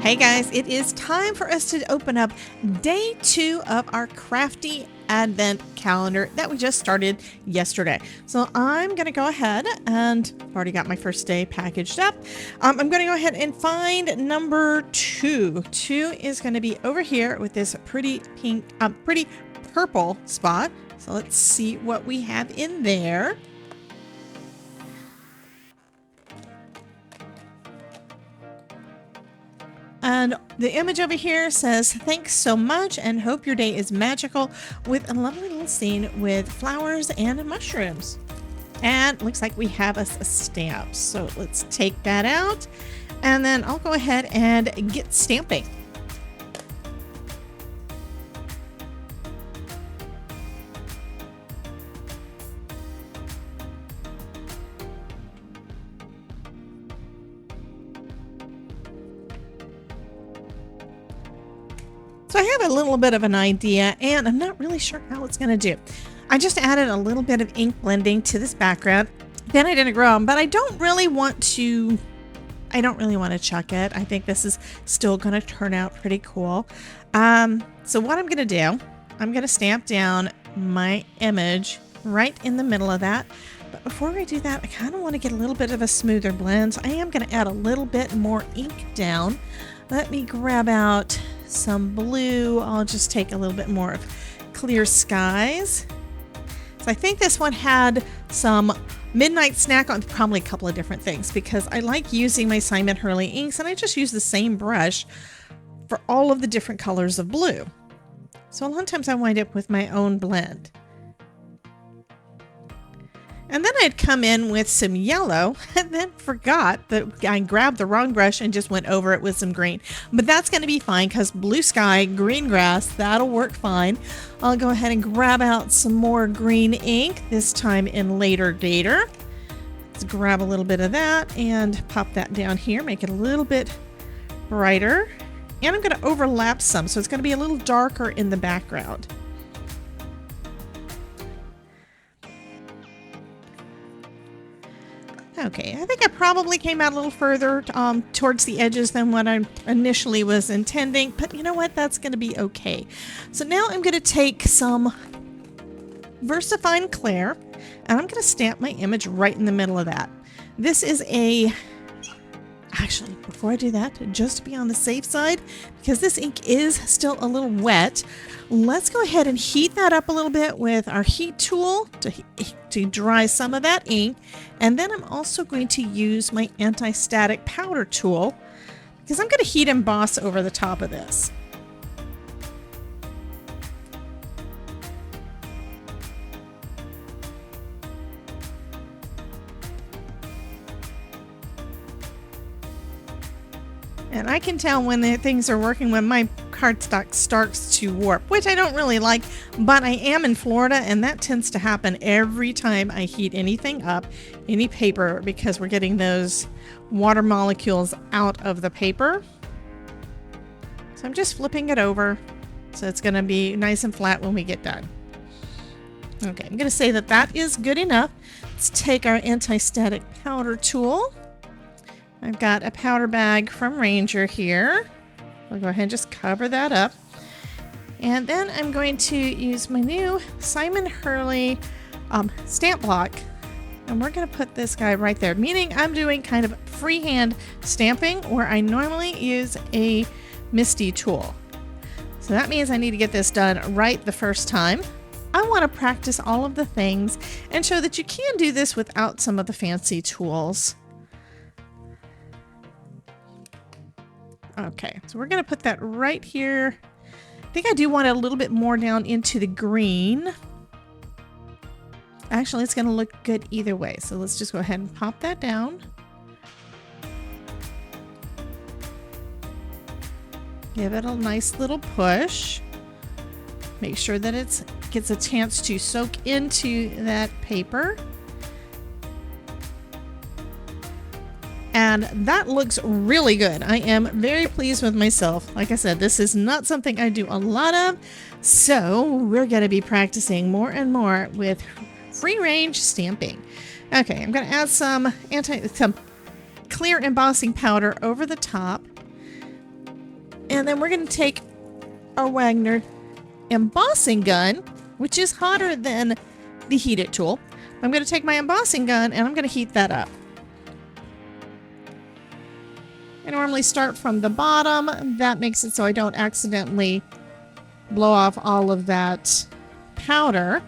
Hey guys, it is time for us to open up day 2 of our Crafty Advent calendar that we just started yesterday. So I'm going to go ahead and I've already got my first day packaged up. I'm going to go ahead and find number 2. 2 is going to be over here with this pretty pink, pretty purple spot. So let's see what we have in there. And the image over here says, "Thanks so much and hope your day is magical," with a lovely little scene with flowers and mushrooms. And looks like we have us a stamp. So let's take that out and then I'll go ahead and get stamping. So I have a little bit of an idea and I'm not really sure how it's going to do. I just added a little bit of ink blending to this background. Then I didn't grow them, but I don't really want to chuck it. I think this is still going to turn out pretty cool. So what I'm going to do, I'm going to stamp down my image right in the middle of that. But before I do that, I kind of want to get a little bit of a smoother blend. So I am going to add a little bit more ink down. Let me grab out some blue. I'll just take a little bit more of Clear Skies. So I think this one had some Midnight Snack on, probably a couple of different things, because I like using my Simon Hurley inks and I just use the same brush for all of the different colors of blue. So a lot of times I wind up with my own blend. And then I'd come in with some yellow and then forgot that I grabbed the wrong brush and just went over it with some green. But that's going to be fine because blue sky, green grass, that'll work fine. I'll go ahead and grab out some more green ink, this time in Later Dater. Let's grab a little bit of that and pop that down here, make it a little bit brighter. And I'm going to overlap some, so it's going to be a little darker in the background. Okay, I think I probably came out a little further towards the edges than what I initially was intending, but you know what? That's going to be okay. So now I'm going to take some VersaFine Clair, and I'm going to stamp my image right in the middle of that. This is actually, before I do that, just to be on the safe side, because this ink is still a little wet, let's go ahead and heat that up a little bit with our heat tool to dry some of that ink. And then I'm also going to use my anti-static powder tool because I'm going to heat emboss over the top of this. And I can tell when the things are working when my cardstock starts to warp, which I don't really like, but I am in Florida and that tends to happen every time I heat anything up, any paper, because we're getting those water molecules out of the paper. So I'm just flipping it over so it's going to be nice and flat when we get done. Okay, I'm going to say that that is good enough. Let's take our anti-static powder tool. I've got a powder bag from Ranger here. I'll go ahead and just cover that up. And then I'm going to use my new Simon Hurley stamp block. And we're going to put this guy right there, meaning I'm doing kind of freehand stamping where I normally use a MISTI tool. So that means I need to get this done right the first time. I want to practice all of the things and show that you can do this without some of the fancy tools. Okay, so we're going to put that right here. I think I do want it a little bit more down into the green. Actually, it's going to look good either way. So let's just go ahead and pop that down. Give it a nice little push. Make sure that it gets a chance to soak into that paper. And that looks really good. I am very pleased with myself. Like I said, this is not something I do a lot of, so we're going to be practicing more and more with free range stamping. Okay, I'm going to add some clear embossing powder over the top. And then we're going to take our Wagner embossing gun, which is hotter than the heated tool. I'm going to take my embossing gun and I'm going to heat that up. I normally start from the bottom. That makes it so I don't accidentally blow off all of that powder.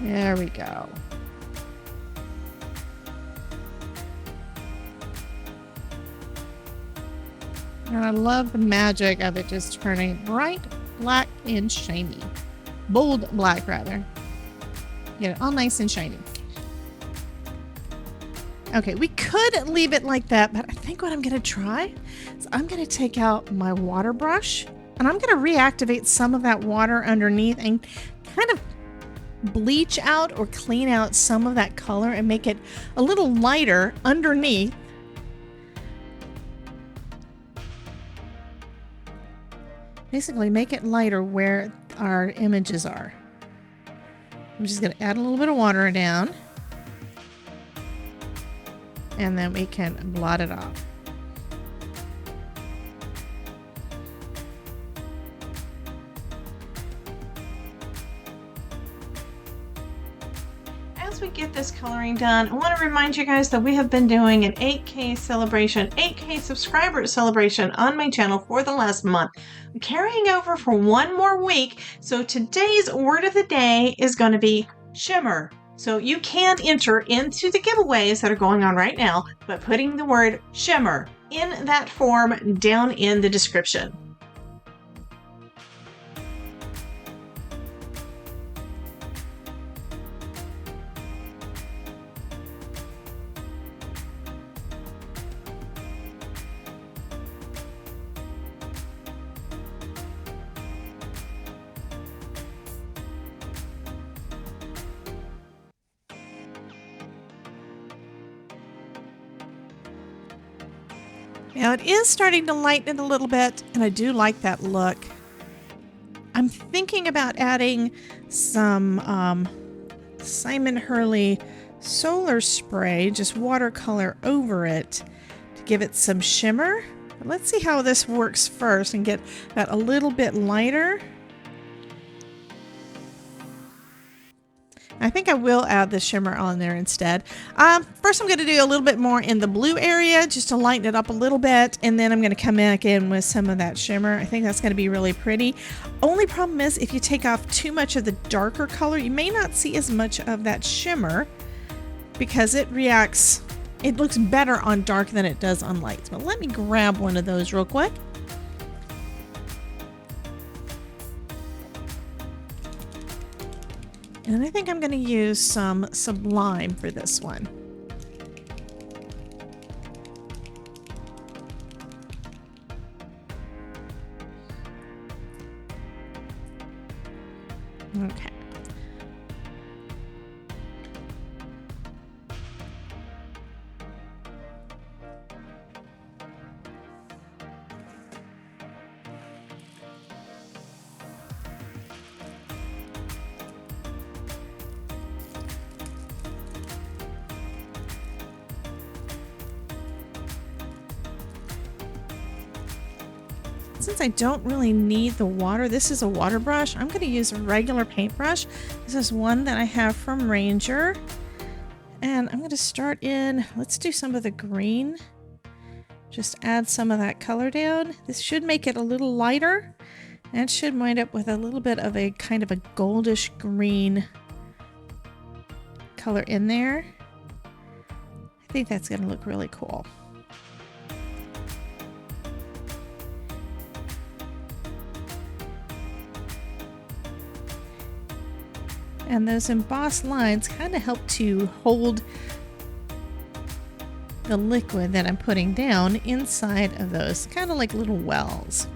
There we go. And I love the magic of it just turning bright black and shiny. Bold black, rather. Get it all nice and shiny. Okay, we could leave it like that, but I think what I'm going to try is I'm going to take out my water brush and I'm going to reactivate some of that water underneath and kind of bleach out or clean out some of that color and make it a little lighter underneath. Basically, make it lighter where our images are. I'm just going to add a little bit of water down. And then we can blot it off. As we get this coloring done, I want to remind you guys that we have been doing an 8K celebration, 8K subscriber celebration on my channel for the last month. I'm carrying over for one more week, so today's word of the day is going to be shimmer. So you can enter into the giveaways that are going on right now by putting the word shimmer in that form down in the description. Now it is starting to lighten it a little bit, and I do like that look. I'm thinking about adding some Simon Hurley solar spray, just watercolor over it to give it some shimmer. But let's see how this works first and get that a little bit lighter. I think I will add the shimmer on there instead. First I'm going to do a little bit more in the blue area just to lighten it up a little bit, and then I'm going to come back in with some of that shimmer. I think that's going to be really pretty. Only problem is if you take off too much of the darker color, you may not see as much of that shimmer because it reacts, it looks better on dark than it does on lights. But let me grab one of those real quick. And I think I'm going to use some Sublime for this one. Okay. Since I don't really need the water, this is a water brush. I'm going to use a regular paintbrush. This is one that I have from Ranger. And I'm going to start in, let's do some of the green. Just add some of that color down. This should make it a little lighter. And it should wind up with a little bit of a kind of a goldish green color in there. I think that's going to look really cool. And those embossed lines kind of help to hold the liquid that I'm putting down inside of those, kind of like little wells.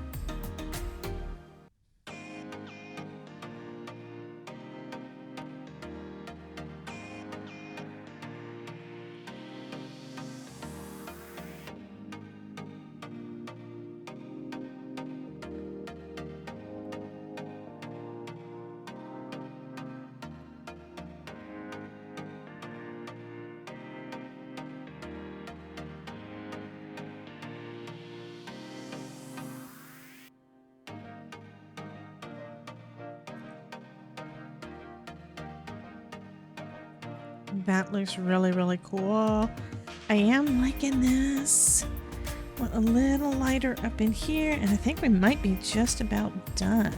That looks really, really cool. I am liking this. Want a little lighter up in here, and I think we might be just about done.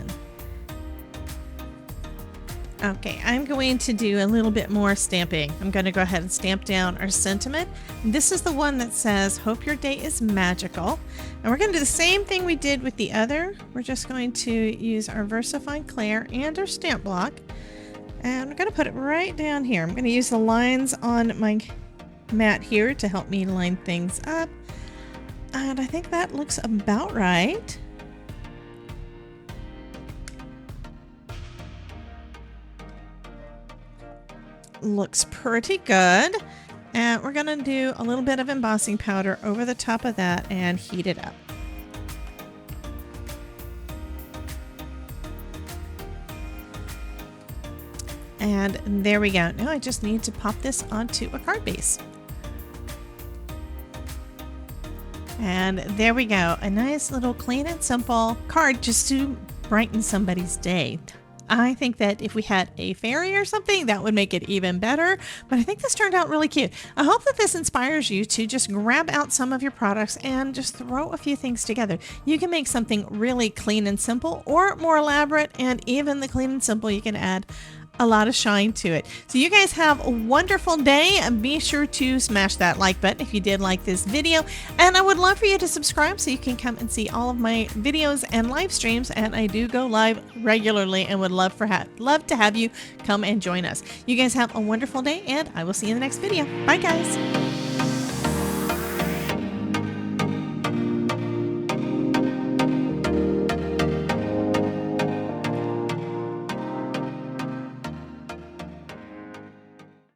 Okay, I'm going to do a little bit more stamping. I'm going to go ahead and stamp down our sentiment. This is the one that says, hope your day is magical. And we're going to do the same thing we did with the other. We're just going to use our VersaFine Clair and our stamp block. And we're going to put it right down here. I'm going to use the lines on my mat here to help me line things up. And I think that looks about right. Looks pretty good. And we're going to do a little bit of embossing powder over the top of that and heat it up. And there we go. Now I just need to pop this onto a card base. And there we go. A nice little clean and simple card just to brighten somebody's day. I think that if we had a fairy or something, that would make it even better. But I think this turned out really cute. I hope that this inspires you to just grab out some of your products and just throw a few things together. You can make something really clean and simple or more elaborate, and even the clean and simple, you can add a lot of shine to it. So you guys have a wonderful day, and be sure to smash that like button if you did like this video. And I would love for you to subscribe so you can come and see all of my videos and live streams. And I do go live regularly and would love to have you come and join us. You guys have a wonderful day, and I will see you in the next video. Bye guys.